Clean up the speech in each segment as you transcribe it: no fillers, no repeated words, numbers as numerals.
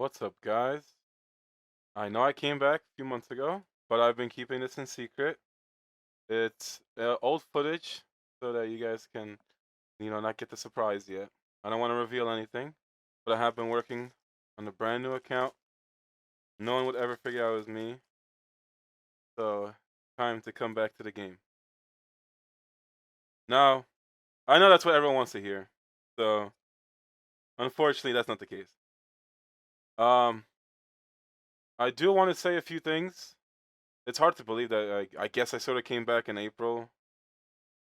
What's up, guys? I know I came back a few months ago, but I've been keeping this in secret. It's old footage so that you guys can, not get the surprise yet. I don't want to reveal anything, but I have been working on a brand new account. No one would ever figure out it was me, so time to come back to the game. Now, I know that's what everyone wants to hear, so unfortunately, that's not the case. Um, I do want to say a few things. It's hard to believe that I guess I sort of came back in April,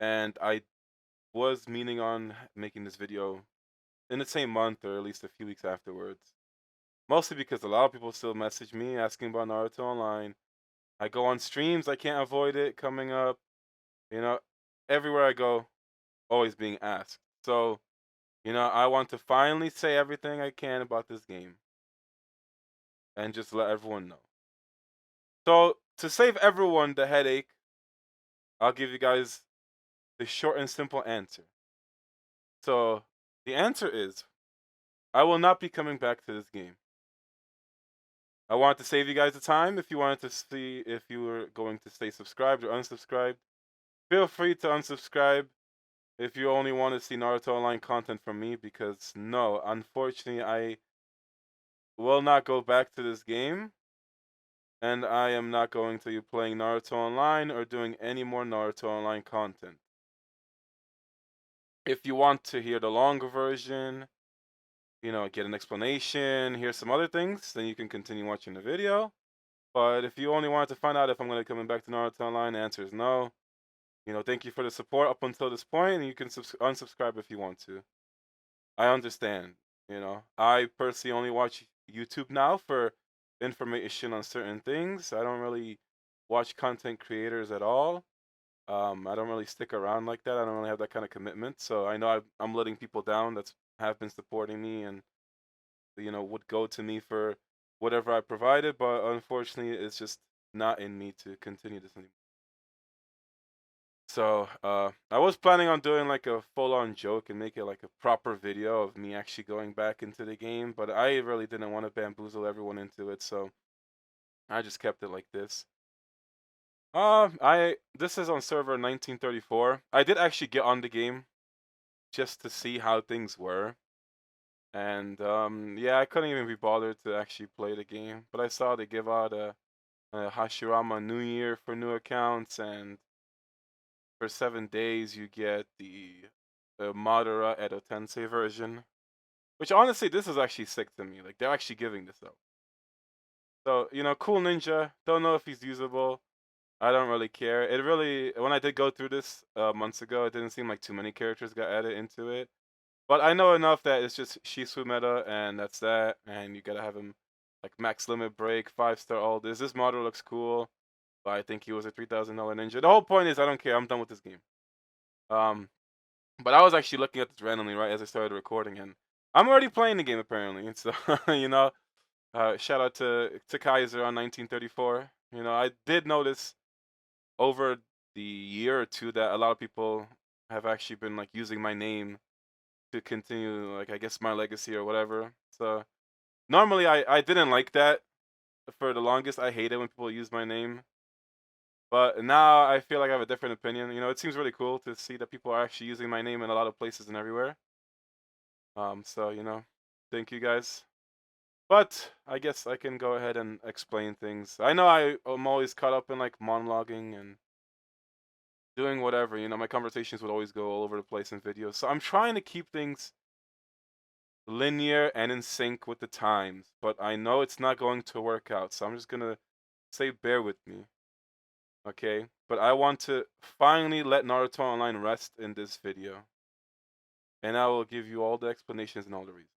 and I was meaning on making this video in the same month or at least a few weeks afterwards. Mostly because a lot of people still message me asking about Naruto Online. I go on streams, I can't avoid it coming up. You know, everywhere I go, always being asked. So, I want to finally say everything I can about this game and just let everyone know. So, to save everyone the headache, I'll give you guys the short and simple answer. So, the answer is I will not be coming back to this game. I wanted to save you guys the time. If you wanted to see if you were going to stay subscribed or unsubscribed, feel free to unsubscribe if you only want to see Naruto Online content from me, because no, unfortunately, I will not go back to this game, and I am not going to be playing Naruto Online or doing any more Naruto Online content. If you want to hear the longer version, get an explanation, hear some other things, then you can continue watching the video. But if you only wanted to find out if I'm going to coming back to Naruto Online, the answer is no. Thank you for the support up until this point, and you can unsubscribe if you want to. I understand. I personally only watch YouTube now for information on certain things. I don't really watch content creators at all. I don't really stick around like that. I don't really have that kind of commitment. So I know I'm letting people down that's have been supporting me and would go to me for whatever I provided. But unfortunately, it's just not in me to continue this anymore. So, I was planning on doing like a full-on joke and make it like a proper video of me actually going back into the game, but I really didn't want to bamboozle everyone into it, so I just kept it like this. I this is on server 1934. I did actually get on the game just to see how things were, and yeah, I couldn't even be bothered to actually play the game, but I saw they give out a Hashirama New Year for new accounts, and for 7 days, you get the Madara Edo Tensei version, which honestly, this is actually sick to me. Like they're actually giving this out. So cool ninja. Don't know if he's usable. I don't really care. It really, when I did go through this months ago, it didn't seem like too many characters got added into it. But I know enough that it's just Shisui meta, and that's that. And you gotta have him like max limit break, 5-star all this. This model looks cool, but I think he was a $3,000 ninja. The whole point is I don't care. I'm done with this game. Um, But I was actually looking at this randomly right as I started recording, and I'm already playing the game apparently. And so, shout out to Kaizer on 1934. I did notice over the year or two that a lot of people have actually been like using my name to continue, like I guess my legacy or whatever. So normally I didn't like that for the longest. I hated when people use my name. But now I feel like I have a different opinion. It seems really cool to see that people are actually using my name in a lot of places and everywhere. So thank you guys. But I guess I can go ahead and explain things. I know I am always caught up in like monologuing and doing whatever. My conversations would always go all over the place in videos. So I'm trying to keep things linear and in sync with the times. But I know it's not going to work out. So I'm just gonna say bear with me. Okay? But I want to finally let Naruto Online rest in this video. And I will give you all the explanations and all the reasons.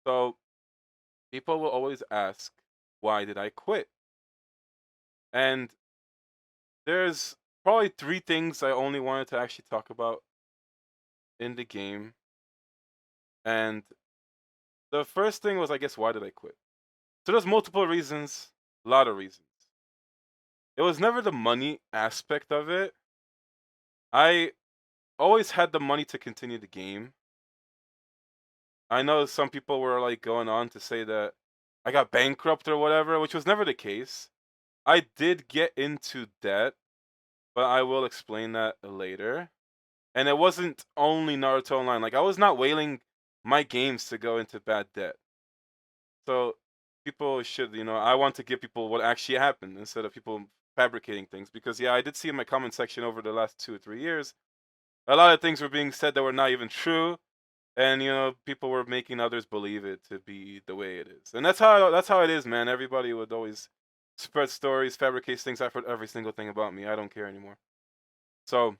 So people will always ask, why did I quit? And there's probably three things I only wanted to actually talk about in the game. And the first thing was, I guess, why did I quit? So there's multiple reasons, a lot of reasons. It was never the money aspect of it. I always had the money to continue the game. I know some people were like going on to say that I got bankrupt or whatever, which was never the case. I did get into debt, but I will explain that later. And it wasn't only Naruto Online. Like I was not whaling my games to go into bad debt. So people should, I want to give people what actually happened instead of people fabricating things. Because yeah, I did see in my comment section over the last 2 or 3 years, a lot of things were being said that were not even true, and people were making others believe it to be the way it is. And that's how it is, man. Everybody would always spread stories, fabricate things. I've heard every single thing about me. I don't care anymore. So,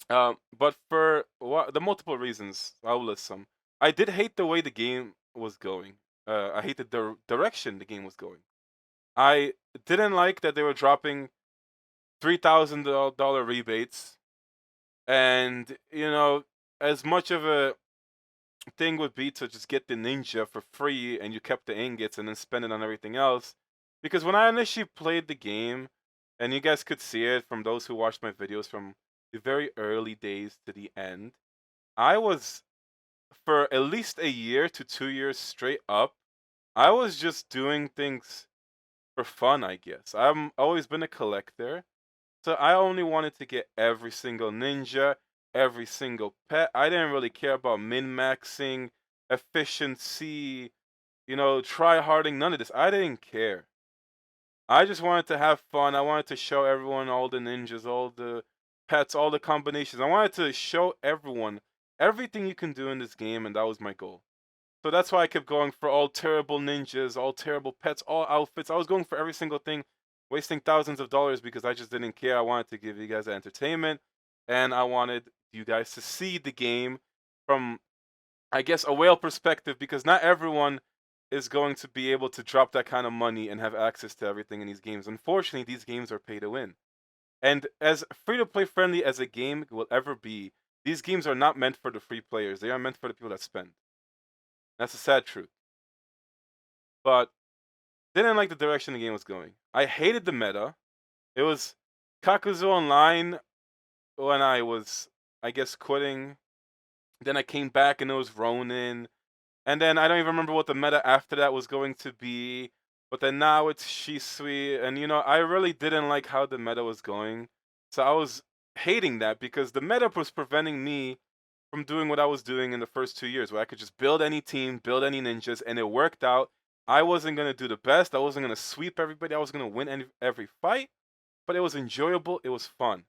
but for the multiple reasons, I'll list some. I did hate the way the game was going. I hated the direction the game was going. I didn't like that they were dropping $3,000 rebates, and as much of a thing would be to just get the ninja for free, and you kept the ingots and then spend it on everything else. Because when I initially played the game, and you guys could see it from those who watched my videos from the very early days to the end, I was, for at least a year to 2 years straight up, I was just doing things for fun, I guess. I've always been a collector, so I only wanted to get every single ninja, every single pet. I didn't really care about min-maxing, efficiency, try harding, none of this. I didn't care. I just wanted to have fun. I wanted to show everyone all the ninjas, all the pets, all the combinations. I wanted to show everyone everything you can do in this game, and that was my goal. So that's why I kept going for all terrible ninjas, all terrible pets, all outfits. I was going for every single thing, wasting thousands of dollars because I just didn't care. I wanted to give you guys entertainment, and I wanted you guys to see the game from, I guess, a whale perspective, because not everyone is going to be able to drop that kind of money and have access to everything in these games. Unfortunately, these games are pay to win. And as free to play friendly as a game will ever be, these games are not meant for the free players. They are meant for the people that spend. That's a sad truth. But didn't like the direction the game was going. I hated the meta. It was Kakuzu Online when I was, I guess, quitting. Then I came back and it was Ronin. And then I don't even remember what the meta after that was going to be. But then now it's Shisui. And I really didn't like how the meta was going. So I was hating that because the meta was preventing me from doing what I was doing in the first 2 years, where I could just build any team, build any ninjas, and it worked out. I wasn't gonna do the best. I wasn't gonna sweep everybody. I was gonna win every fight, but it was enjoyable. It was fun.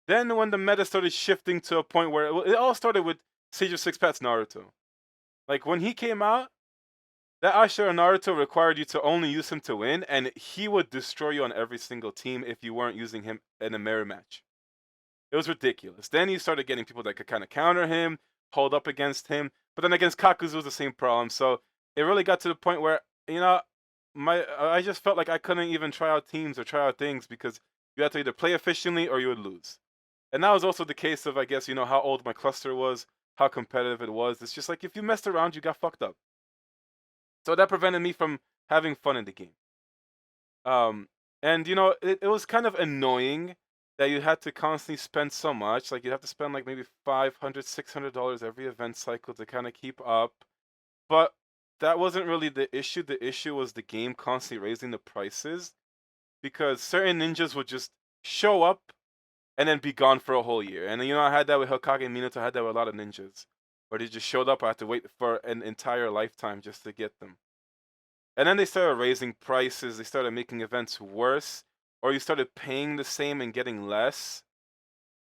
Then when the meta started shifting to a point where it all started with Sage of Six Paths Naruto. Like when he came out, that Ashura Naruto required you to only use him to win, and he would destroy you on every single team if you weren't using him in a mirror match. It was ridiculous. Then you started getting people that could kind of counter him, hold up against him. But then against Kakuzu was the same problem. So it really got to the point where I just felt like I couldn't even try out teams or try out things because you had to either play efficiently or you would lose. And that was also the case of, I guess, how old my cluster was, how competitive it was. It's just like if you messed around, you got fucked up. So that prevented me from having fun in the game. And it was kind of annoying that you had to constantly spend so much. Like you'd have to spend like maybe $500, $600 every event cycle to kind of keep up. But that wasn't really the issue. The issue was the game constantly raising the prices because certain ninjas would just show up and then be gone for a whole year. And I had that with Hokage Minato. I had that with a lot of ninjas, where they just showed up. I had to wait for an entire lifetime just to get them. And then they started raising prices. They started making events worse, or you started paying the same and getting less.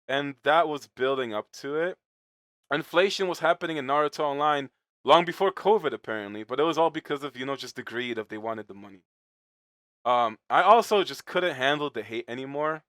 And that was building up to it. Inflation was happening in Naruto Online long before COVID, apparently, but it was all because of, just the greed of they wanted the money. I also just couldn't handle the hate anymore.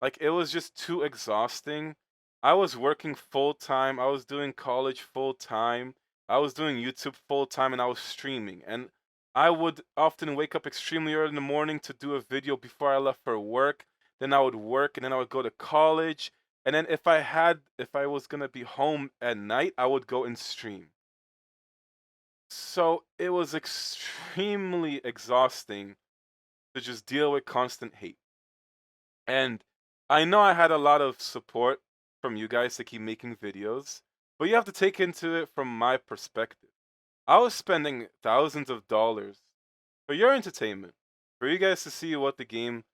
Like, it was just too exhausting. I was working full time. I was doing college full time. I was doing YouTube full time, and I was streaming. And I would often wake up extremely early in the morning to do a video before I left for work. Then I would work, and then I would go to college. And then if I was gonna be home at night, I would go and stream. So it was extremely exhausting to just deal with constant hate. And I know I had a lot of support from you guys to keep making videos, but you have to take into it from my perspective. I was spending thousands of dollars for your entertainment, for you guys to see what the game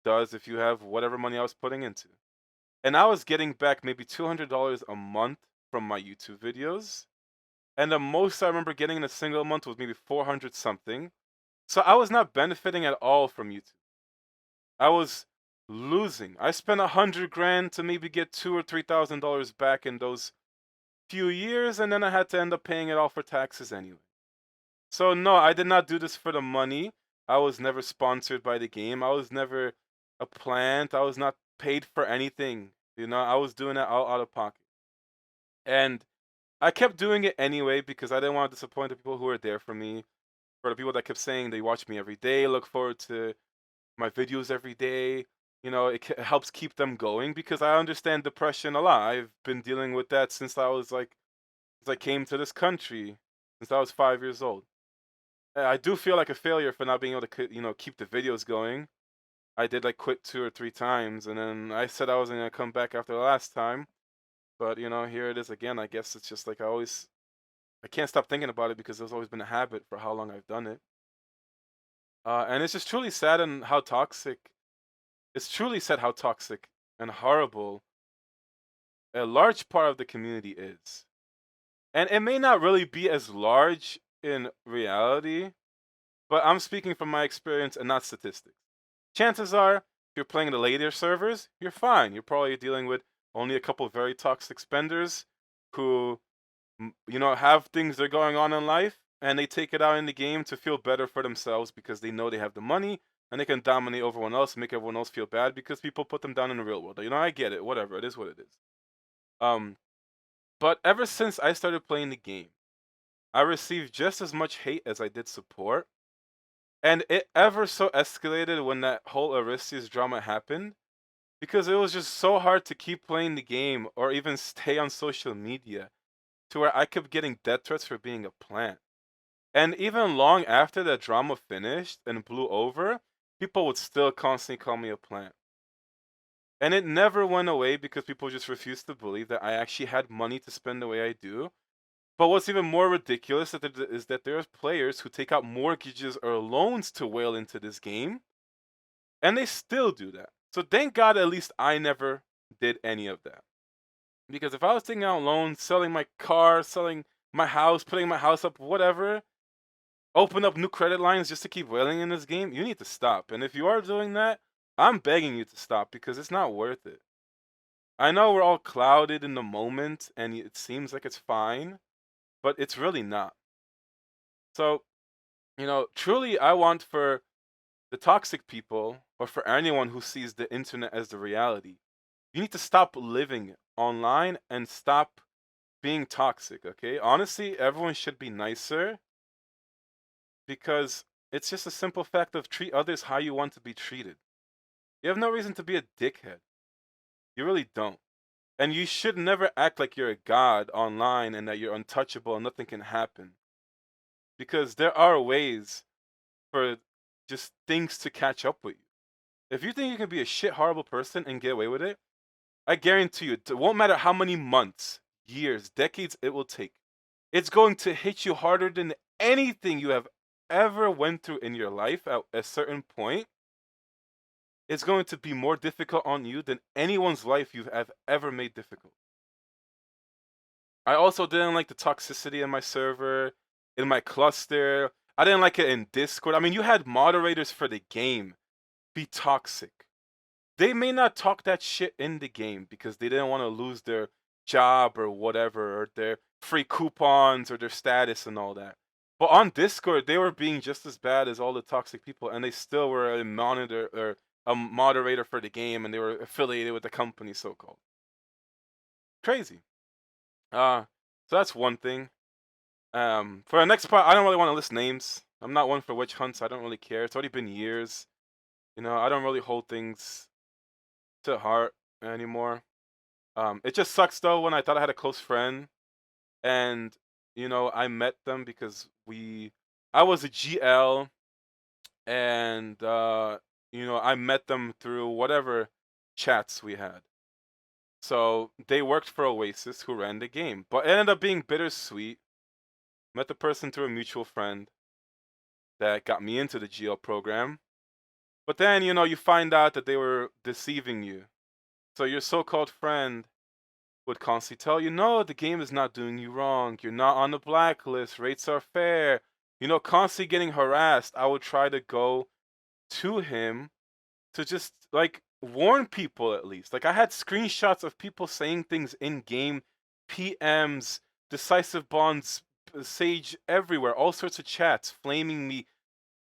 does if you have whatever money I was putting into. And I was getting back maybe $200 a month from my YouTube videos. And the most I remember getting in a single month was maybe 400 something. So I was not benefiting at all from YouTube. I was losing. I spent 100 grand to maybe get $2 or $3,000 back in those few years, and then I had to end up paying it all for taxes anyway. So no, I did not do this for the money. I was never sponsored by the game. I was never a plant. I was not paid for anything. I was doing it all out of pocket. And I kept doing it anyway because I didn't want to disappoint the people who were there for me. For the people that kept saying they watch me every day, look forward to my videos every day. It helps keep them going because I understand depression a lot. I've been dealing with that since I came to this country, since I was 5 years old. I do feel like a failure for not being able to, keep the videos going. I did like quit 2 or 3 times, and then I said I wasn't gonna come back after the last time. But here it is again. I guess it's just like I can't stop thinking about it because it's always been a habit for how long I've done it. And it's just truly sad and how toxic. It's truly sad how toxic and horrible a large part of the community is. And it may not really be as large in reality, but I'm speaking from my experience and not statistics. Chances are, if you're playing the later servers, you're fine. You're probably dealing with only a couple of very toxic spenders who, have things that are going on in life and they take it out in the game to feel better for themselves because they know they have the money and they can dominate over everyone else, make everyone else feel bad because people put them down in the real world. I get it. Whatever. It is what it is. Um, but ever since I started playing the game, I received just as much hate as I did support. And it ever so escalated when that whole Aristides drama happened because it was just so hard to keep playing the game or even stay on social media to where I kept getting death threats for being a plant. And even long after that drama finished and blew over, people would still constantly call me a plant. And it never went away because people just refused to believe that I actually had money to spend the way I do. But what's even more ridiculous is that there are players who take out mortgages or loans to whale into this game, and they still do that. So thank God at least I never did any of that. Because if I was taking out loans, selling my car, selling my house, putting my house up, whatever, open up new credit lines just to keep whaling in this game, you need to stop. And if you are doing that, I'm begging you to stop because it's not worth it. I know we're all clouded in the moment and it seems like it's fine, but it's really not. So, truly, I want for the toxic people or for anyone who sees the internet as the reality, you need to stop living online and stop being toxic, okay? Honestly, everyone should be nicer because it's just a simple fact of treat others how you want to be treated. You have no reason to be a dickhead. You really don't. And you should never act like you're a god online and that you're untouchable and nothing can happen. Because there are ways for just things to catch up with you. If you think you can be a shit horrible person and get away with it, I guarantee you, it won't matter how many months, years, decades it will take. It's going to hit you harder than anything you have ever went through in your life at a certain point. It's going to be more difficult on you than anyone's life you have ever made difficult. I also didn't like the toxicity in my server, in my cluster. I didn't like it in Discord. I mean, you had moderators for the game be toxic. They may not talk that shit in the game because they didn't want to lose their job or whatever, or their free coupons or their status and all that. But on Discord, they were being just as bad as all the toxic people, and they still were a monitor or a moderator for the game, and they were affiliated with the company, so called. Crazy. So that's one thing. For the next part, I don't really want to list names. I'm not one for witch hunts. I don't really care. It's already been years. I don't really hold things to heart anymore. It just sucks though when I thought I had a close friend, and I met them because I was a GL, and I met them through whatever chats we had. So they worked for Oasis, who ran the game, but it ended up being bittersweet Met the person through a mutual friend that got me into the GL program. But then, you find out that they were deceiving you. So your so-called friend would constantly tell you, no, the game is not doing you wrong. You're not on the blacklist. Rates are fair. Constantly getting harassed. I would try to go to him to just like warn people at least. Like I had screenshots of people saying things in game, PMs, decisive bonds, Sage everywhere, all sorts of chats, flaming me,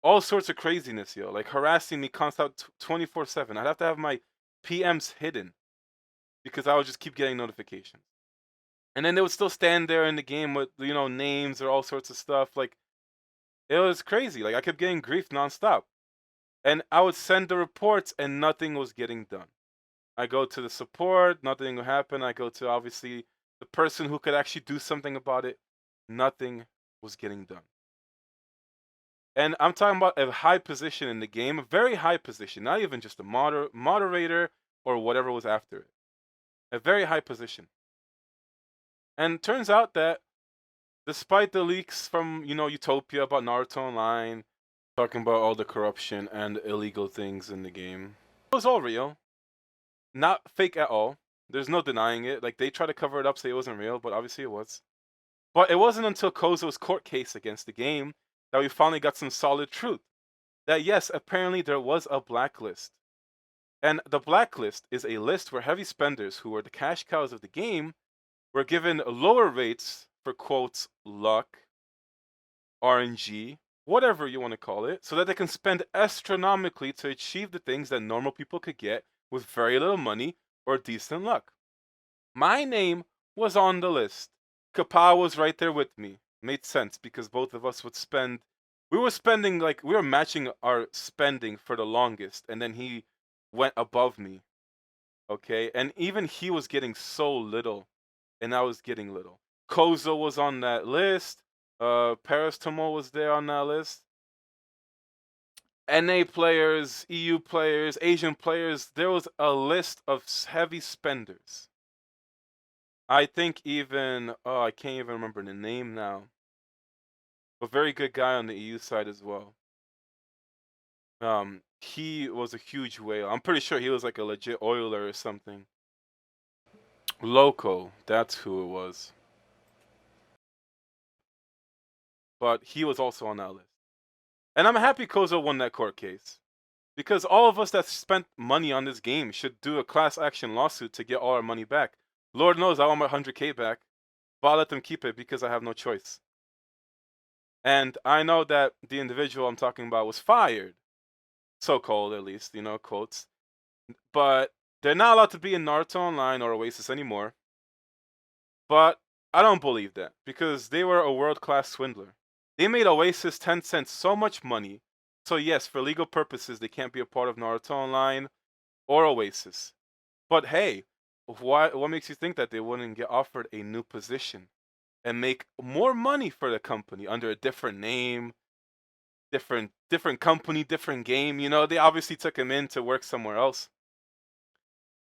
all sorts of craziness, yo, like harassing me constant 24/7. I'd have to have my PMs hidden because I would just keep getting notifications. And then they would still stand there in the game with names or all sorts of stuff. Like it was crazy. Like I kept getting grief nonstop. And I would send the reports and nothing was getting done. I go to the support, nothing will happen. I go to obviously the person who could actually do something about it. Nothing was getting done. And I'm talking about a high position in the game, a very high position, not even just a moderator or whatever was after it. A very high position. And turns out that despite the leaks from, Utopia about Naruto Online, talking about all the corruption and illegal things in the game, it was all real. Not fake at all. There's no denying it. Like they try to cover it up, say it wasn't real, but obviously it was. But it wasn't until Kozo's court case against the game that we finally got some solid truth. That yes, apparently there was a blacklist. And the blacklist is a list where heavy spenders who were the cash cows of the game were given lower rates for quotes luck, RNG, whatever you want to call it, so that they can spend astronomically to achieve the things that normal people could get with very little money or decent luck. My name was on the list. Kapa was right there with me. Made sense because both of us would spend. We were spending we were matching our spending for the longest, and then he went above me. Okay, and even he was getting so little, and I was getting little. Kozo was on that list. Paris Tomo was there on that list. NA players, EU players, Asian players. There was a list of heavy spenders. I think even I can't even remember the name now. A very good guy on the EU side as well. He was a huge whale. I'm pretty sure he was like a legit oiler or something. Loco, that's who it was. But he was also on that list. And I'm happy Kozo won that court case. Because all of us that spent money on this game should do a class action lawsuit to get all our money back. Lord knows I want my 100K back. But I'll let them keep it because I have no choice. And I know that the individual I'm talking about was fired. So-called, at least, quotes. But they're not allowed to be in Naruto Online or Oasis anymore. But I don't believe that because they were a world-class swindler. They made Oasis 10 cents so much money. So yes, for legal purposes, they can't be a part of Naruto Online or Oasis. But hey, what makes you think that they wouldn't get offered a new position and make more money for the company under a different name, different company, different game? They obviously took him in to work somewhere else.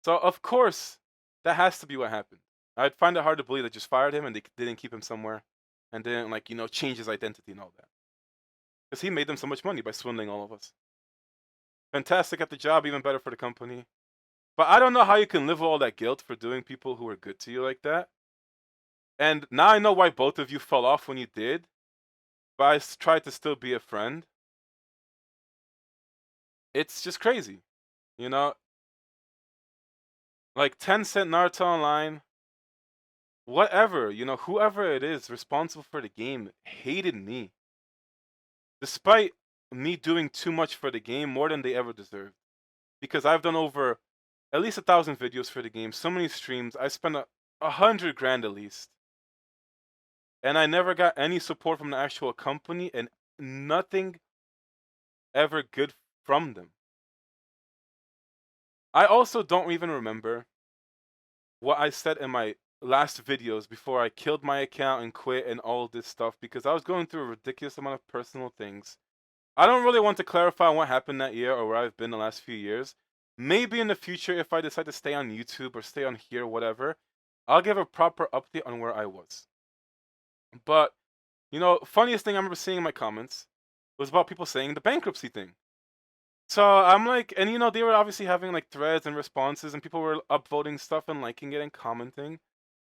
So of course, that has to be what happened. I'd find it hard to believe they just fired him and they didn't keep him somewhere and didn't change his identity and all that. Because he made them so much money by swindling all of us. Fantastic at the job, even better for the company. But I don't know how you can live with all that guilt for doing people who were good to you like that. And now I know why both of you fell off when you did. But I tried to still be a friend. It's just crazy. Like 10 cent Naruto Online. Whatever, whoever it is responsible for the game hated me. Despite me doing too much for the game, more than they ever deserved. Because I've done over at least 1,000 videos for the game, so many streams, I spent 100 grand at least. And I never got any support from the actual company and nothing ever good from them. I also don't even remember what I said in my last videos before I killed my account and quit and all this stuff because I was going through a ridiculous amount of personal things. I don't really want to clarify what happened that year or where I've been the last few years. Maybe in the future, if I decide to stay on YouTube or stay on here, whatever, I'll give a proper update on where I was. But Funniest thing I remember seeing in my comments was about people saying the bankruptcy thing. So I'm like, and they were obviously having like threads and responses, and people were upvoting stuff and liking it and commenting.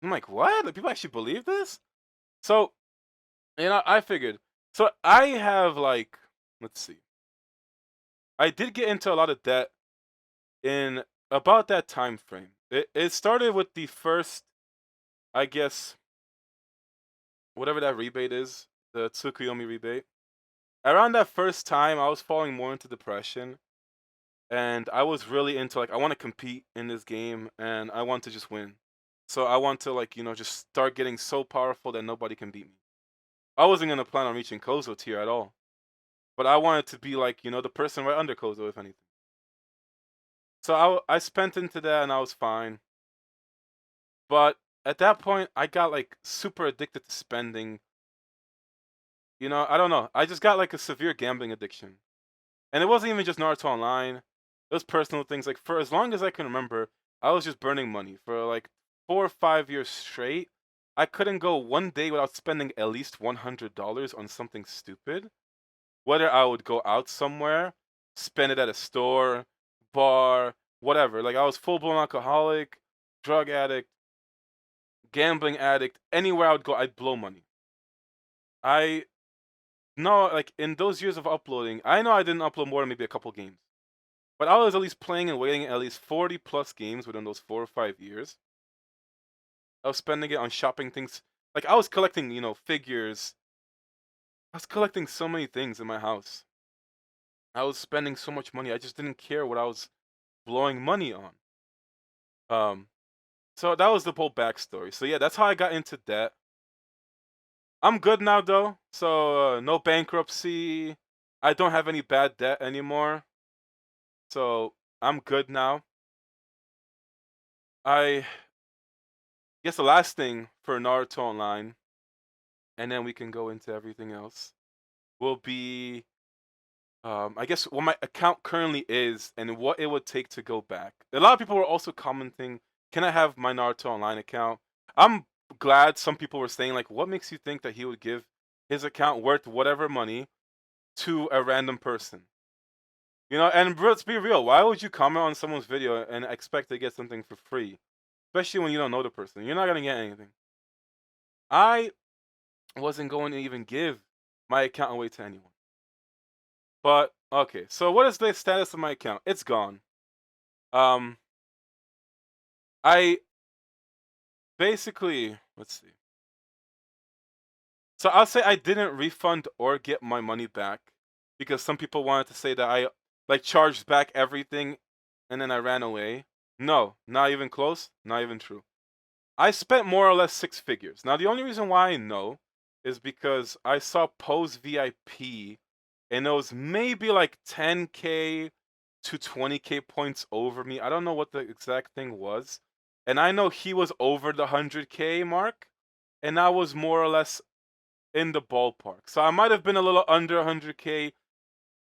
I'm like, what? Like, people actually believe this? So, I figured. So I have like, let's see. I did get into a lot of debt in about that time frame. It started with the first, I guess, whatever that rebate is, the Tsukuyomi rebate. Around that first time, I was falling more into depression, and I was really into like I want to compete in this game, and I want to just win. So I want to like just start getting so powerful that nobody can beat me. I wasn't gonna plan on reaching Kozo tier at all, but I wanted to be like the person right under Kozo if anything. So I spent into that and I was fine. But at that point, I got like super addicted to spending. I don't know. I just got like a severe gambling addiction. And it wasn't even just Naruto Online. It was personal things. Like for as long as I can remember, I was just burning money for like 4 or 5 years straight. I couldn't go one day without spending at least $100 on something stupid. Whether I would go out somewhere, spend it at a store, bar, whatever. Like I was full blown alcoholic, drug addict, gambling addict. Anywhere I would go, I'd blow money. I know, like in those years of uploading, I know I didn't upload more than maybe a couple games. But I was at least playing and waiting at least 40 plus games within those 4 or 5 years. I was spending it on shopping things. Like I was collecting, figures. I was collecting so many things in my house. I was spending so much money. I just didn't care what I was blowing money on. Um, so that was the whole backstory. So yeah, that's how I got into debt. I'm good now though. So no bankruptcy. I don't have any bad debt anymore. So I'm good now. I guess the last thing for Naruto Online, and then we can go into everything else, will be I guess what my account currently is and what it would take to go back. A lot of people were also commenting, can I have my Naruto Online account? I'm glad some people were saying like, what makes you think that he would give his account worth whatever money to a random person? And let's be real, why would you comment on someone's video and expect to get something for free? Especially when you don't know the person. You're not gonna get anything. I wasn't going to even give my account away to anyone. But okay, so what is the status of my account? It's gone. Um, I basically let's see. So I'll say I didn't refund or get my money back because some people wanted to say that I like charged back everything and then I ran away. No, not even close. Not even true. I spent more or less 6 figures. Now the only reason why I know is because I saw Poe's VIP and it was maybe like 10K to 20K points over me. I don't know what the exact thing was. And I know he was over the 100K mark and I was more or less in the ballpark. So I might have been a little under 100K,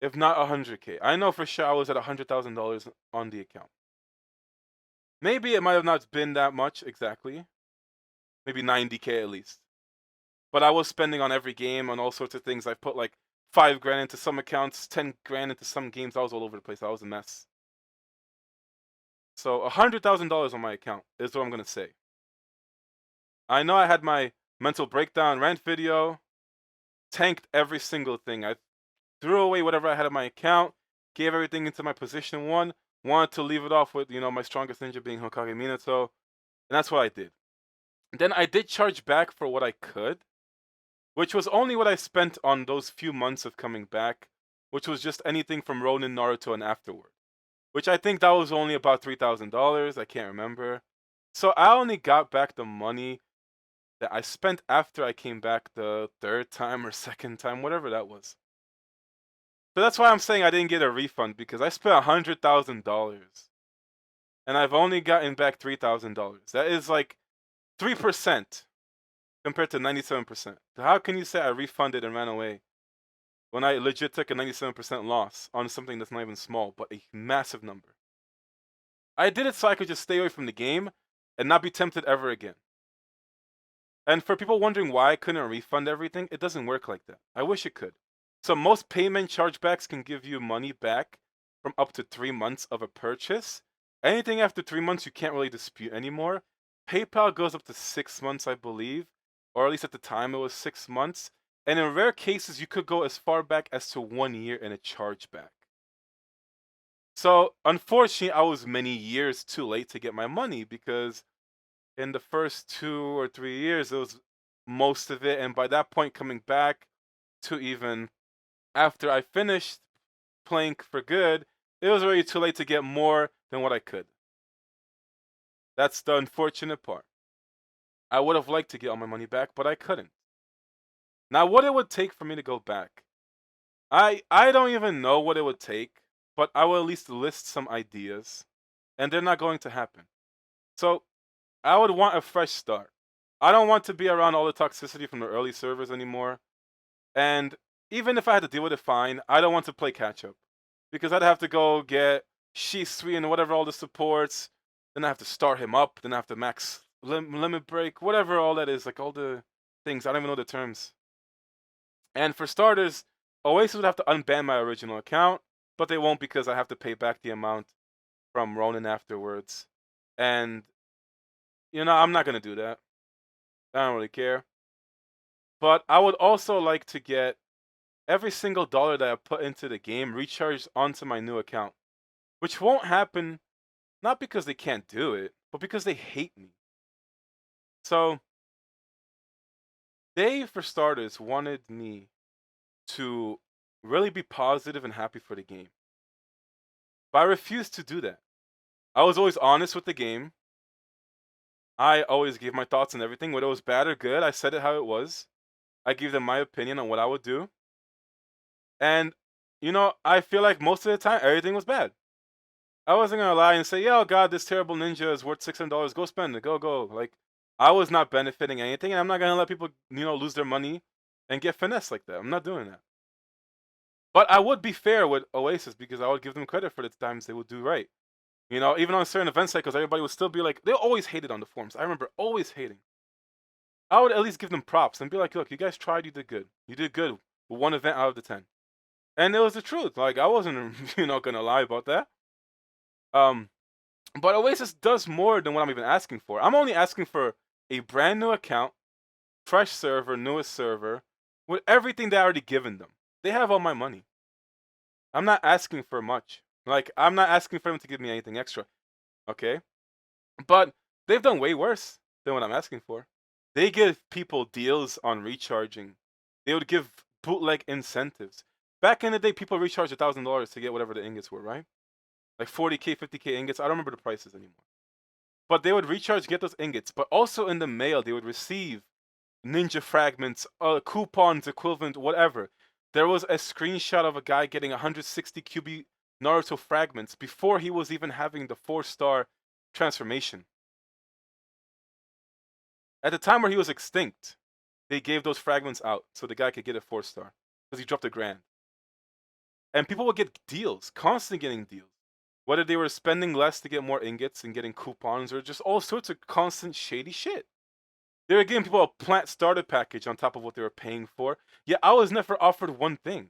if not 100K. I know for sure I was at $100,000 on the account. Maybe it might have not been that much exactly. Maybe 90K at least. But I was spending on every game on all sorts of things. I put like 5 grand into some accounts, 10 grand into some games. I was all over the place. I was a mess. So $100,000 on my account is what I'm gonna say. I know I had my mental breakdown rant video, tanked every single thing. I threw away whatever I had in my account, gave everything into my position one, wanted to leave it off with my strongest ninja being Hokage Minato, and that's what I did. Then I did charge back for what I could, which was only what I spent on those few months of coming back, which was just anything from Ronin, Naruto, and afterward. Which I think that was only about $3,000. I can't remember. So I only got back the money that I spent after I came back the third time or second time, whatever that was. So that's why I'm saying I didn't get a refund because I spent $100,000 and I've only gotten back $3,000. That is like 3% compared to 97%. How can you say I refunded and ran away when I legit took a 97% loss on something that's not even small, but a massive number? I did it so I could just stay away from the game and not be tempted ever again. And for people wondering why I couldn't refund everything, it doesn't work like that. I wish it could. So most payment chargebacks can give you money back from up to 3 months of a purchase. Anything after 3 months, you can't really dispute anymore. PayPal goes up to 6 months, I believe, or at least at the time it was 6 months. And in rare cases, you could go as far back as to 1 year in a chargeback. So unfortunately, I was many years too late to get my money because in the first 2 or 3 years, it was most of it. And by that point, coming back to even after I finished playing for good, it was already too late to get more than what I could. That's the unfortunate part. I would have liked to get all my money back, but I couldn't. Now, what it would take for me to go back, I don't even know what it would take, but I will at least list some ideas, and they're not going to happen. So I would want a fresh start. I don't want to be around all the toxicity from the early servers anymore. And even if I had to deal with it, fine. I don't want to play catch up because I'd have to go get Shisui and whatever all the supports. Then I have to start him up. Then I have to max limit break, whatever all that is, like all the things. I don't even know the terms. And for starters, Oasis would have to unban my original account, but they won't because I have to pay back the amount from Ronin afterwards. And I'm not gonna do that. I don't really care. But I would also like to get every single dollar that I put into the game recharged onto my new account, which won't happen not because they can't do it, but because they hate me. So they, for starters, wanted me to really be positive and happy for the game. But I refused to do that. I was always honest with the game. I always gave my thoughts on everything, whether it was bad or good. I said it how it was. I gave them my opinion on what I would do. And, I feel like most of the time, everything was bad. I wasn't gonna lie and say, "Yo, God, this terrible ninja is worth $600. Go spend it. Go, go." Like, I was not benefiting anything, and I'm not gonna let people, lose their money and get finessed like that. I'm not doing that. But I would be fair with Oasis because I would give them credit for the times they would do right. Even on certain event cycles, everybody would still be like, they always hated on the forums. I remember always hating. I would at least give them props and be like, "Look, you guys tried. You did good. You did good with one event out of the 10." And it was the truth. Like, I wasn't, gonna lie about that. Um, But Oasis does more than what I'm even asking for. I'm only asking for a brand new account, fresh server, newest server, with everything they already given them. They have all my money. I'm not asking for much. Like, I'm not asking for them to give me anything extra. Okay? But they've done way worse than what I'm asking for. They give people deals on recharging. They would give bootleg incentives. Back in the day, people recharged $1,000 to get whatever the ingots were, right? Like 40K, 50K ingots. I don't remember the prices anymore. But they would recharge, get those ingots. But also in the mail, they would receive ninja fragments, coupons equivalent, whatever. There was a screenshot of a guy getting 160 QB Naruto fragments before he was even having the 4-star transformation. At the time where he was extinct, they gave those fragments out so the guy could get a 4-star because he dropped $1,000. And people would get deals, constantly getting deals. Whether they were spending less to get more ingots and getting coupons or just all sorts of constant shady shit. They were giving people a plant starter package on top of what they were paying for. Yet I was never offered one thing.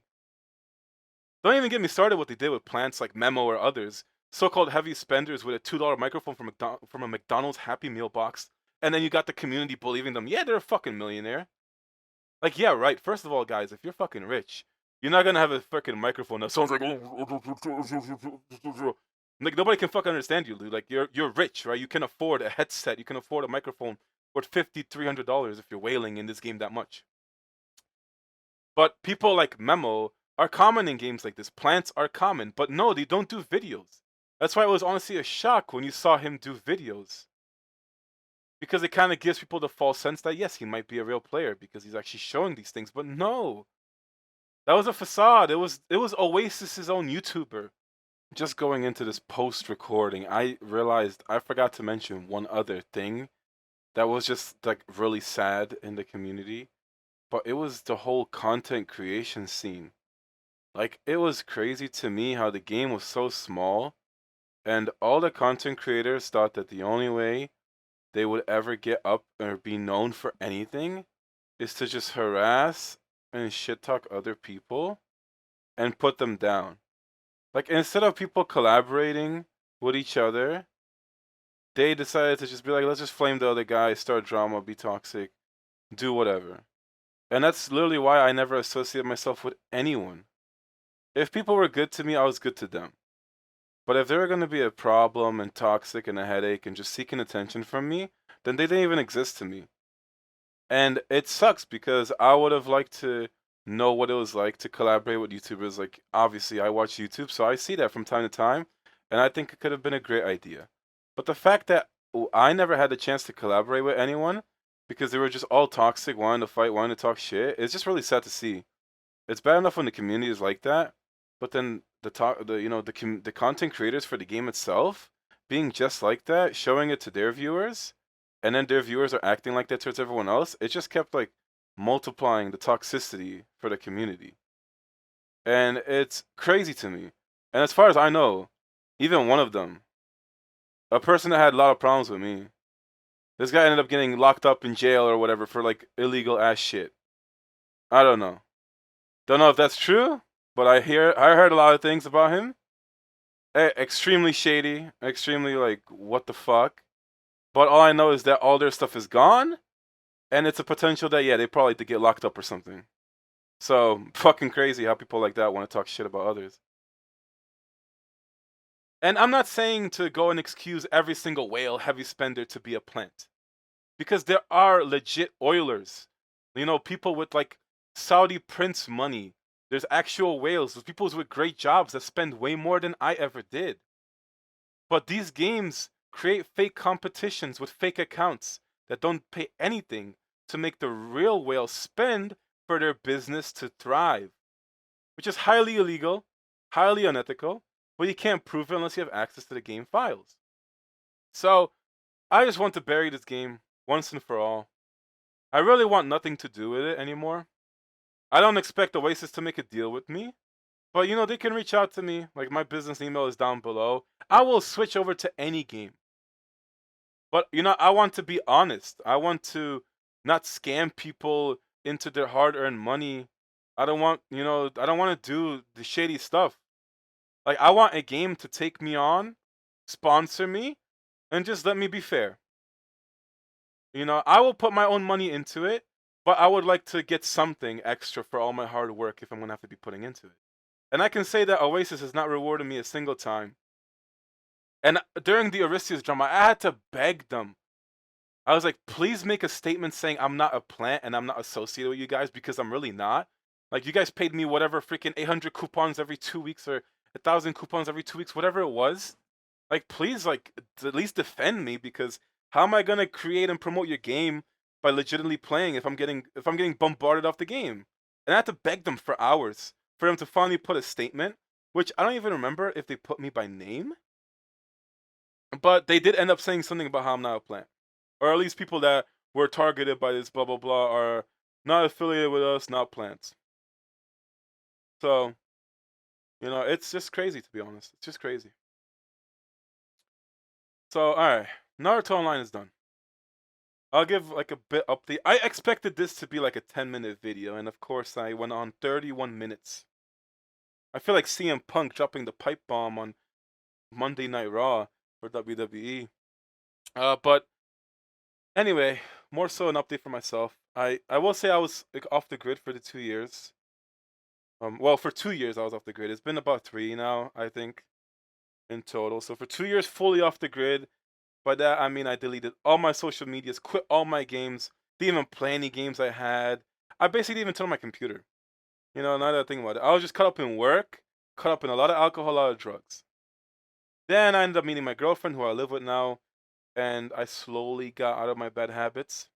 Don't even get me started what they did with plants like Memo or others. So-called heavy spenders with a $2 microphone from a McDonald's Happy Meal box. And then you got the community believing them. Yeah, they're a fucking millionaire. Like, yeah, right. First of all, guys, if you're fucking rich, you're not gonna have a fucking microphone that sounds like like nobody can fucking understand you, dude. Like you're rich, right? You can afford a headset, you can afford a microphone worth $300 if you're whaling in this game that much. But people like Memo are common in games like this. Plants are common, but no, they don't do videos. That's why it was honestly a shock when you saw him do videos. Because it kind of gives people the false sense that yes, he might be a real player because he's actually showing these things. But no, that was a facade. It was Oasis's own YouTuber. Just going into this post recording, I realized I forgot to mention one other thing that was just like really sad in the community, but it was the whole content creation scene. Like, it was crazy to me how the game was so small, and all the content creators thought that the only way they would ever get up or be known for anything is to just harass and shit talk other people and put them down. Like instead of people collaborating with each other, they decided to just be like, let's just flame the other guy, start drama, be toxic, do whatever. And that's literally why I never associate myself with anyone. If people were good to me, I was good to them. But if they were going to be a problem and toxic and a headache and just seeking attention from me, then they didn't even exist to me. And it sucks because I would have liked to know what it was like to collaborate with YouTubers. Like, obviously, I watch YouTube, so I see that from time to time, and I think it could have been a great idea. But the fact that I never had the chance to collaborate with anyone because they were just all toxic, wanting to fight, wanting to talk shit, it's just really sad to see. It's bad enough when the community is like that, but then the content creators for the game itself being just like that, showing it to their viewers, and then their viewers are acting like that towards everyone else. It just kept like multiplying the toxicity for the community, and it's crazy to me. And as far as I know, even one of them, a person that had a lot of problems with me, this guy ended up getting locked up in jail or whatever for like illegal ass shit. I don't know. Don't know if that's true, but I heard a lot of things about him. Extremely shady, extremely like what the fuck. But all I know is that all their stuff is gone, and it's a potential that yeah, they probably did get locked up or something. So fucking crazy how people like that want to talk shit about others. And I'm not saying to go and excuse every single whale heavy spender to be a plant, because there are legit oilers. You know, people with like Saudi prince money. There's actual whales. There's people with great jobs that spend way more than I ever did. But these games create fake competitions with fake accounts that don't pay anything to make the real whales spend for their business to thrive, which is highly illegal, highly unethical, but you can't prove it unless you have access to the game files. So I just want to bury this game once and for all. I really want nothing to do with it anymore. I don't expect Oasis to make a deal with me, but you know, they can reach out to me. Like my business email is down below. I will switch over to any game. But you know, I want to be honest. I want to not scam people into their hard-earned money. I don't want, I don't want to do the shady stuff. Like I want a game to take me on, sponsor me, and just let me be fair. You know, I will put my own money into it, but I would like to get something extra for all my hard work if I'm gonna have to be putting into it. And I can say that Oasis has not rewarded me a single time. And during the Aristius drama, I had to beg them. I was like, please make a statement saying I'm not a plant and I'm not associated with you guys because I'm really not. Like, you guys paid me whatever freaking 800 coupons every 2 weeks or 1,000 coupons every 2 weeks, whatever it was. Like, please, like, at least defend me because how am I gonna create and promote your game by legitimately playing if I'm getting bombarded off the game? And I had to beg them for hours for them to finally put a statement, which I don't even remember if they put me by name. But they did end up saying something about how I'm not a plant. Or at least people that were targeted by this blah blah blah are not affiliated with us, not plants. So, it's just crazy to be honest. It's just crazy. So, alright. Naruto Online is done. I'll give like a bit update. I expected this to be like a 10-minute video, and of course I went on 31 minutes. I feel like CM Punk dropping the pipe bomb on Monday Night Raw for WWE. But anyway, more so an update for myself. I will say I was like, off the grid for the 2 years. Well, for 2 years I was off the grid. It's been about 3 now, I think, in total. So for 2 years fully off the grid. By that I mean I deleted all my social medias, quit all my games, didn't even play any games I had. I basically didn't even turn on my computer. Now that I think about it, I was just caught up in work, caught up in a lot of alcohol, a lot of drugs. Then I ended up meeting my girlfriend, who I live with now, and I slowly got out of my bad habits.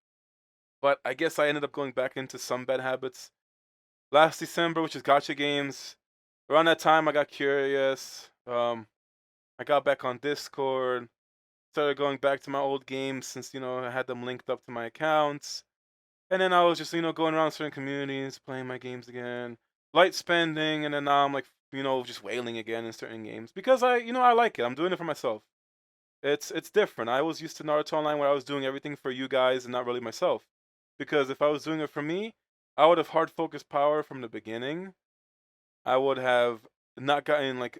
But I guess I ended up going back into some bad habits last December, which is gacha games. Around that time, I got curious. I got back on Discord, started going back to my old games since I had them linked up to my accounts. And then I was just going around certain communities, playing my games again, light spending, and then now I'm like just wailing again in certain games because I like it. I'm doing it for myself. It's different. I was used to Naruto Online where I was doing everything for you guys and not really myself. Because if I was doing it for me, I would have hard focus power from the beginning. I would have not gotten like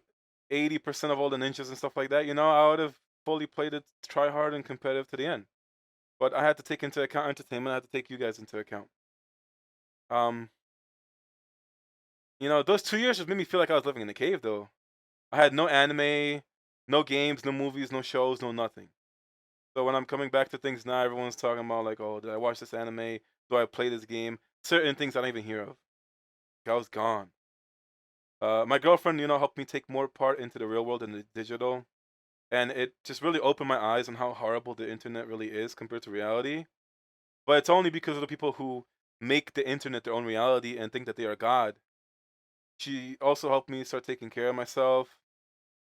80% of all the ninjas and stuff like that. I would have fully played it, try hard and competitive to the end. But I had to take into account entertainment. I had to take you guys into account. Um, those 2 years just made me feel like I was living in a cave, though. I had no anime, no games, no movies, no shows, no nothing. So when I'm coming back to things now, everyone's talking about like, oh, did I watch this anime? Do I play this game? Certain things I don't even hear of. I was gone. My girlfriend, helped me take more part into the real world and the digital, and it just really opened my eyes on how horrible the internet really is compared to reality. But it's only because of the people who make the internet their own reality and think that they are God. She also helped me start taking care of myself,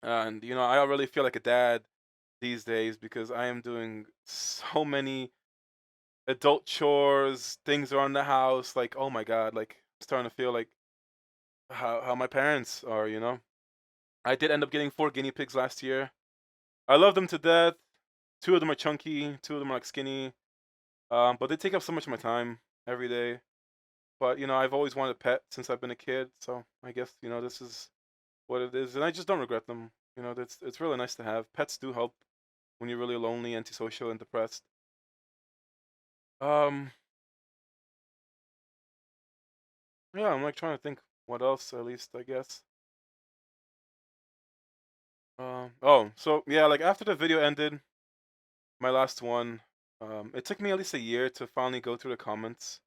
and I really feel like a dad these days because I am doing so many adult chores, things around the house. Like, oh my god, like I'm starting to feel like how my parents are. I did end up getting 4 guinea pigs last year. I love them to death. Two of them are chunky, two of them are like skinny. But they take up so much of my time every day. But I've always wanted a pet since I've been a kid, so I guess this is what it is, and I just don't regret them. It's really nice to have. Pets do help when you're really lonely, antisocial, and depressed. Um, yeah, I'm like trying to think what else. At least I guess. Oh, so yeah, like after the video ended, my last one, it took me at least a year to finally go through the comments.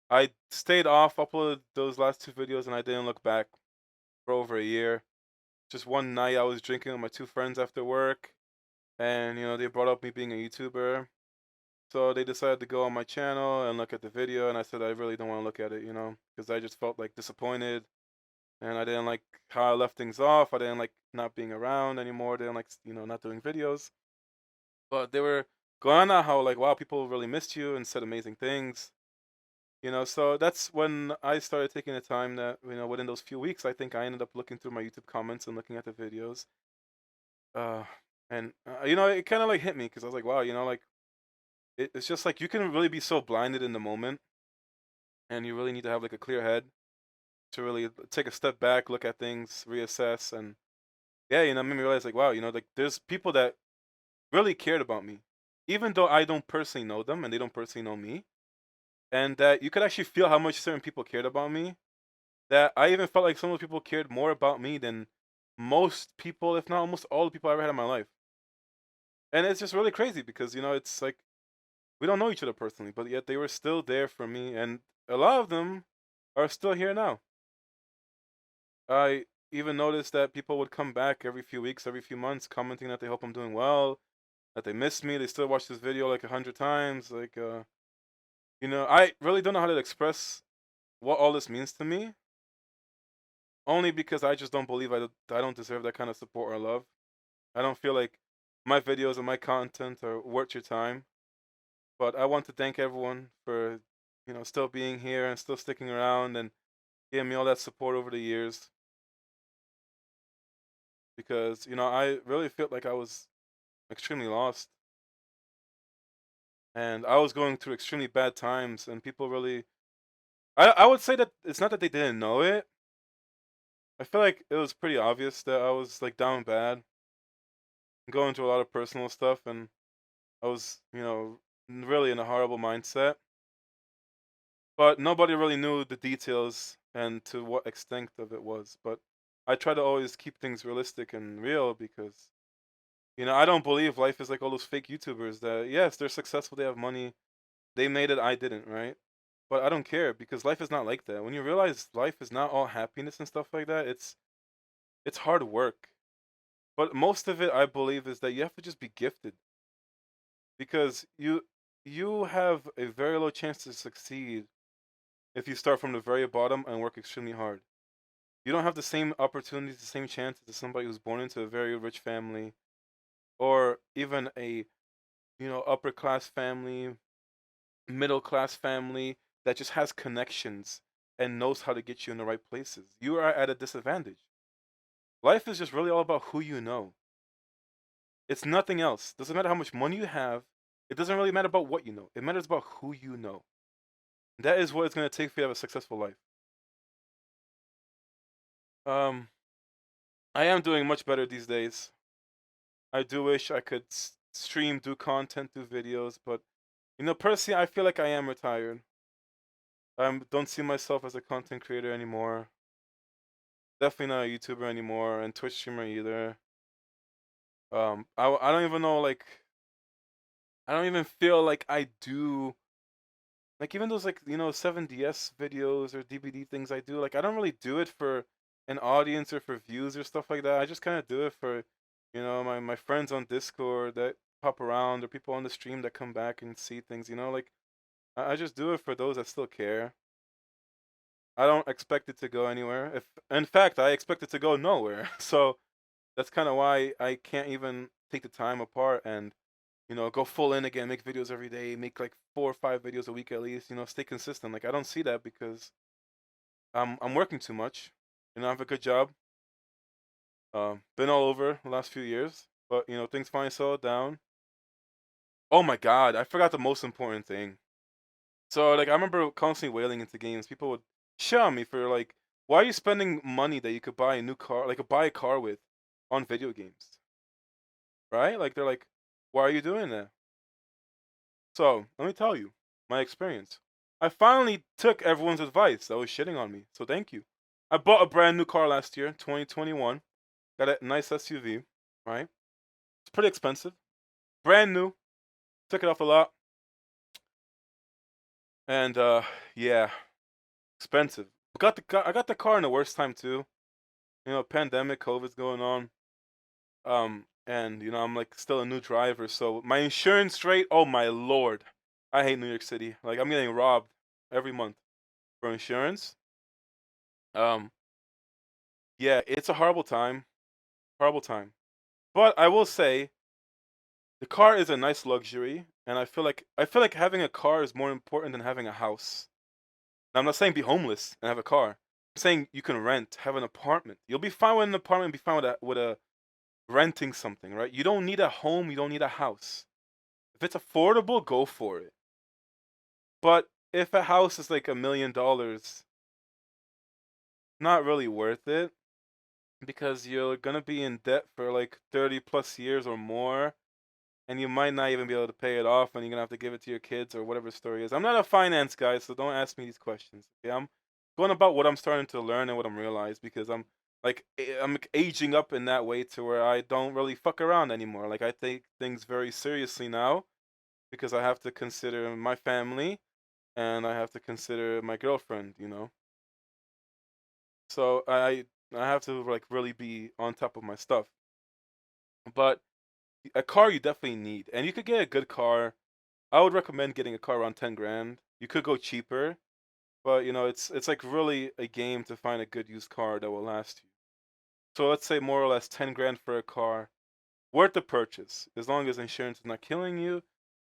I stayed off, uploaded those last 2 videos, and I didn't look back for over a year. Just one night, I was drinking with my 2 friends after work, and they brought up me being a YouTuber. So they decided to go on my channel and look at the video, and I said I really don't want to look at it, because I just felt like disappointed, and I didn't like how I left things off. I didn't like not being around anymore. Didn't like not doing videos. But they were going on how like wow, people really missed you and said amazing things. So that's when I started taking the time that within those few weeks, I think I ended up looking through my YouTube comments and looking at the videos. Uh, and it kind of like hit me because I was like, wow, like it's just like you can really be so blinded in the moment, and you really need to have like a clear head to really take a step back, look at things, reassess, and yeah, it made me realize like wow, like there's people that really cared about me, even though I don't personally know them and they don't personally know me, and that you could actually feel how much certain people cared about me. That I even felt like some of the people cared more about me than most people, if not almost all the people I ever had in my life. And it's just really crazy because it's like we don't know each other personally, but yet they were still there for me, and a lot of them are still here now. I even noticed that people would come back every few weeks, every few months, commenting that they hope I'm doing well, that they miss me, they still watch this video like 100 times. Like, I really don't know how to express what all this means to me, only because I just don't believe I don't deserve that kind of support or love. I don't feel like my videos and my content are worth your time. But I want to thank everyone for, still being here and still sticking around and giving me all that support over the years. Because, I really felt like I was extremely lost. And I was going through extremely bad times. And people really, I would say that it's not that they didn't know it. I feel like it was pretty obvious that I was like down bad, going through a lot of personal stuff. And I was, really in a horrible mindset. But nobody really knew the details and to what extent of it was. But I try to always keep things realistic and real because I don't believe life is like all those fake YouTubers that yes, they're successful, they have money, they made it, I didn't, right? But I don't care because life is not like that. When you realize life is not all happiness and stuff like that, it's hard work. But most of it I believe is that you have to just be gifted because you have a very low chance to succeed if you start from the very bottom and work extremely hard. You don't have the same opportunities, the same chances as somebody who's born into a very rich family or even a, upper class family, middle class family that just has connections and knows how to get you in the right places. You are at a disadvantage. Life is just really all about who you know. It's nothing else. Doesn't matter how much money you have. It doesn't really matter about what you know. It matters about who you know. That is what it's gonna take for you to have a successful life. Um, I am doing much better these days. I do wish I could stream, do content, do videos, but personally, I feel like I am retired. I don't see myself as a content creator anymore. Definitely not a YouTuber anymore, and Twitch streamer either. I don't even know, like, I don't even feel like I do, like, even those, like, 7DS videos or DVD things I do, like, I don't really do it for an audience or for views or stuff like that. I just kind of do it for, my friends on Discord that pop around, or people on the stream that come back and see things, like, I just do it for those that still care. I don't expect it to go anywhere. If in fact, I expect it to go nowhere. So that's kind of why I can't even take the time apart and go full in again, make videos every day, make like 4 or 5 videos a week at least. Stay consistent. Like I don't see that because I'm working too much. I have a good job. Been all over the last few years, but things finally settled down. Oh my God, I forgot the most important thing. So like I remember constantly wailing into games. People would shit on me for like, why are you spending money that you could buy a new car, like buy a car with, on video games, right? Like they're like, why are you doing that? So let me tell you my experience. I finally took everyone's advice that was shitting on me. So thank you. I bought a brand new car last year, 2021. Got a nice SUV, right? It's pretty expensive, brand new. Took it off the lot, and yeah, expensive. I got the car in the worst time too. Pandemic, COVID's going on. And I'm like still a new driver, so my insurance rate, oh my lord. I hate New York City. Like I'm getting robbed every month for insurance. Um, yeah, it's a horrible time. Horrible time. But I will say the car is a nice luxury, and I feel like having a car is more important than having a house. Now, I'm not saying be homeless and have a car. I'm saying you can rent, have an apartment. You'll be fine with an apartment, be fine with a renting something, right? You don't need a home, you don't need a house. If it's affordable, go for it. But if a house is like $1 million, not really worth it because you're gonna be in debt for like 30 plus years or more, and you might not even be able to pay it off, and you're gonna have to give it to your kids or whatever the story is. I'm not a finance guy, so don't ask me these questions. Okay, I'm going about what I'm starting to learn and what I'm realized because I'm aging up in that way to where I don't really fuck around anymore. Like I take things very seriously now because I have to consider my family and I have to consider my girlfriend. So I have to like really be on top of my stuff. But a car you definitely need, and you could get a good car. I would recommend getting a car around 10 grand. You could go cheaper, but it's like really a game to find a good used car that will last you. So let's say more or less 10 grand for a car, worth the purchase as long as insurance is not killing you.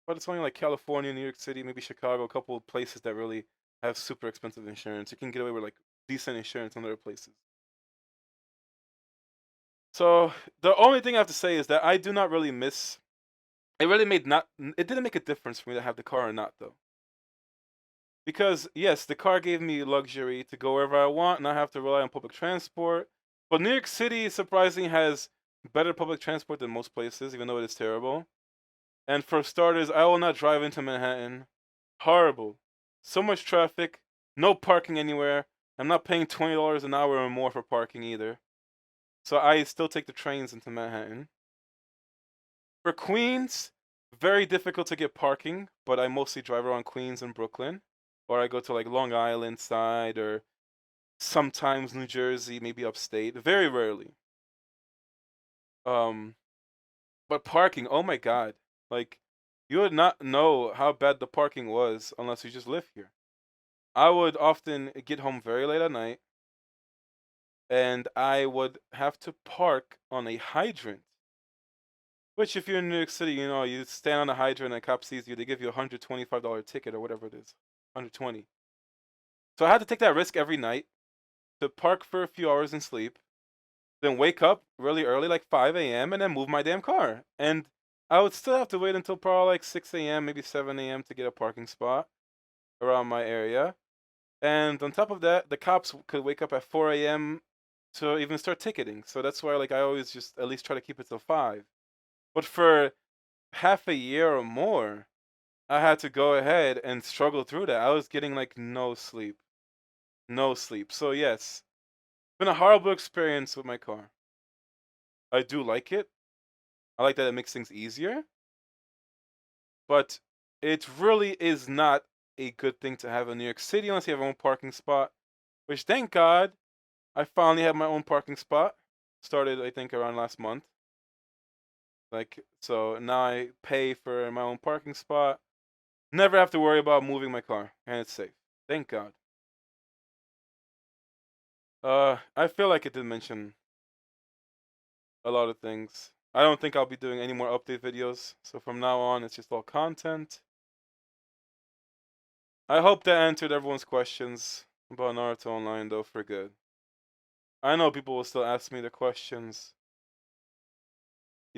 But it's only like California, New York City, maybe Chicago, a couple of places that really have super expensive insurance. You can get away with like decent insurance in other places. So the only thing I have to say is that I do not really miss. It really made not. It didn't make a difference for me to have the car or not, though. Because yes, the car gave me luxury to go wherever I want, and I have to rely on public transport. But New York City, surprisingly, has better public transport than most places, even though it is terrible. And for starters, I will not drive into Manhattan. Horrible. So much traffic, no parking anywhere. I'm not paying $20 an hour or more for parking either. So I still take the trains into Manhattan. For Queens, very difficult to get parking, but I mostly drive around Queens and Brooklyn. Or I go to like Long Island side or sometimes New Jersey, maybe upstate. Very rarely. Um, but parking, oh my God. Like, you would not know how bad the parking was unless you just live here. I would often get home very late at night and I would have to park on a hydrant. Which, if you're in New York City, you stand on a hydrant and a cop sees you, they give you $125 ticket or whatever it is, 120. So I had to take that risk every night to park for a few hours and sleep, then wake up really early, like 5 a.m., and then move my damn car. And I would still have to wait until probably like 6 a.m., maybe 7 a.m. to get a parking spot around my area. And on top of that, the cops could wake up at 4 a.m. to even start ticketing. So that's why like I always just at least try to keep it till 5. But for half a year or more, I had to go ahead and struggle through that. I was getting like no sleep. No sleep. So yes, been a horrible experience with my car. I do like it. I like that it makes things easier, but it really is not a good thing to have in New York City unless you have your own parking spot. Which thank God I finally have my own parking spot. Started I think around last month. Like so now I pay for my own parking spot. Never have to worry about moving my car, and it's safe. Thank God. I feel like it did mention a lot of things. I don't think I'll be doing any more update videos. So from now on, it's just all content. I hope that answered everyone's questions about Naruto Online, though, for good. I know people will still ask me the questions.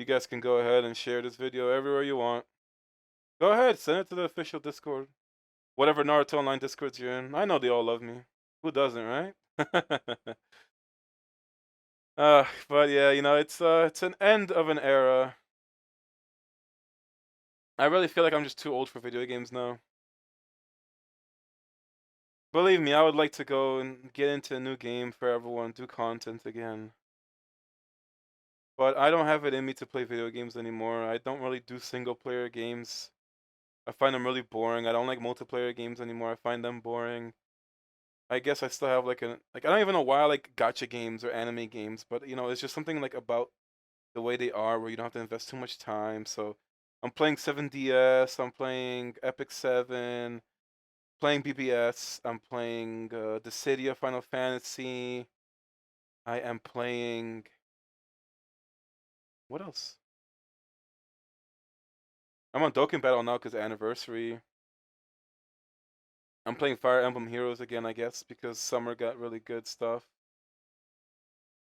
You guys can go ahead and share this video everywhere you want. Go ahead, send it to the official Discord. Whatever Naruto Online Discords you're in. I know they all love me. Who doesn't, right? but yeah, it's an end of an era. I really feel like I'm just too old for video games now. Believe me, I would like to go and get into a new game for everyone, do content again. But I don't have it in me to play video games anymore. I don't really do single player games. I find them really boring. I don't like multiplayer games anymore. I find them boring. I guess I still have like I don't even know why I like gacha games or anime games, but it's just something like about the way they are where you don't have to invest too much time. So I'm playing 7DS, I'm playing Epic 7, playing BBS, I'm playing the City of Final Fantasy. I am playing what else? I'm on Dokkan Battle now because anniversary. I'm playing Fire Emblem Heroes again, I guess, because summer got really good stuff.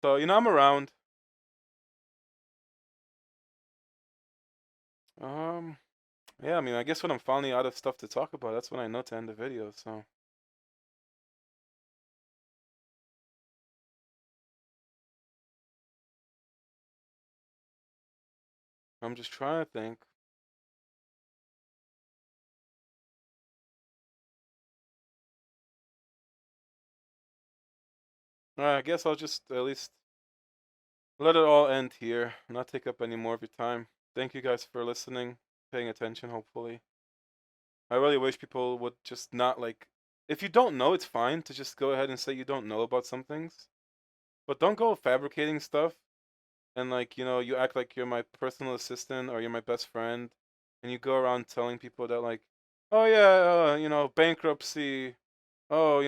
So, I'm around. Um, yeah, I mean, I guess when I'm finally out of stuff to talk about, that's when I know to end the video. So, I'm just trying to think. I guess I'll just at least let it all end here, not take up any more of your time. Thank you guys for listening, paying attention, hopefully. I really wish people would just not like. If you don't know, it's fine to just go ahead and say you don't know about some things. But don't go fabricating stuff and like you act like you're my personal assistant or you're my best friend, and you go around telling people that like, oh yeah, bankruptcy. Oh,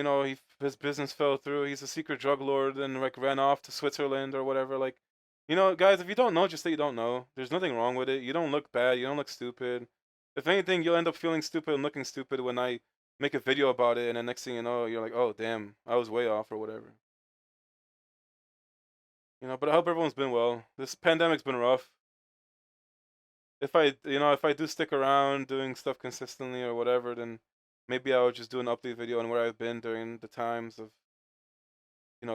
his business fell through. He's a secret drug lord and like ran off to Switzerland or whatever. Like, guys, if you don't know, just say you don't know. There's nothing wrong with it. You don't look bad. You don't look stupid. If anything, you'll end up feeling stupid and looking stupid when I make a video about it, and then next thing you know, you're like, oh damn, I was way off or whatever. But I hope everyone's been well. This pandemic's been rough. If I do stick around doing stuff consistently or whatever, then maybe I would just do an update video on where I've been during the times of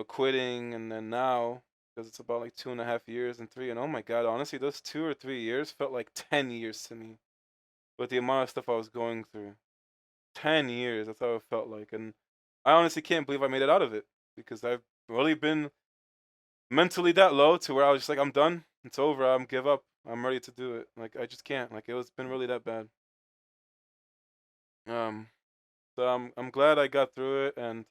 quitting and then now because it's about like 2.5 years and three. And oh my God, honestly, those 2 or 3 years felt like 10 years to me with the amount of stuff I was going through. 10 years, that's how it felt like. And I honestly can't believe I made it out of it because I've really been mentally that low to where I was just like, I'm done. It's over. I'm give up. I'm ready to do it. Like I just can't. Like it was been really that bad. Um, so I'm glad I got through it, and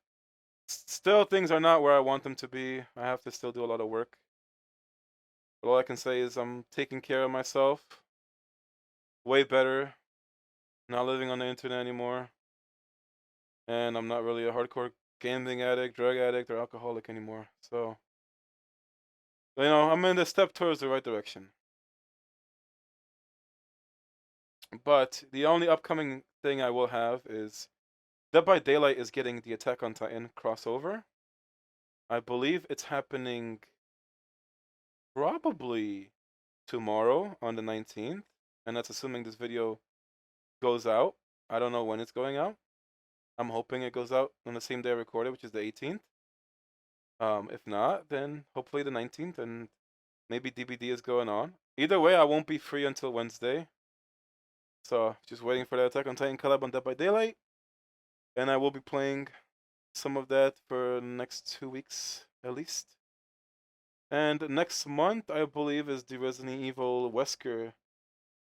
still things are not where I want them to be. I have to still do a lot of work. But all I can say is I'm taking care of myself way better. Not living on the internet anymore, and I'm not really a hardcore gambling addict, drug addict, or alcoholic anymore. So I'm in the step towards the right direction. But the only upcoming thing I will have is Dead by Daylight is getting the Attack on Titan crossover. I believe it's happening probably tomorrow on the 19th, and that's assuming this video goes out. I don't know when it's going out. I'm hoping it goes out on the same day I recorded, which is the 18th. If not, then hopefully the 19th, and maybe DBD is going on. Either way, I won't be free until Wednesday. So just waiting for the Attack on Titan collab on Dead by Daylight, and I will be playing some of that for the next 2 weeks at least. And next month, I believe, is the Resident Evil Wesker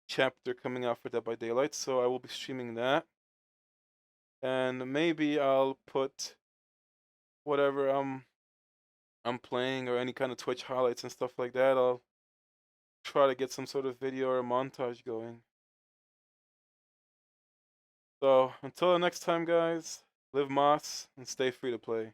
chapter coming out for Dead by Daylight, so I will be streaming that. And maybe I'll put whatever I'm playing or any kind of Twitch highlights and stuff like that. I'll try to get some sort of video or montage going. So until the next time, guys, live Moss and stay free to play.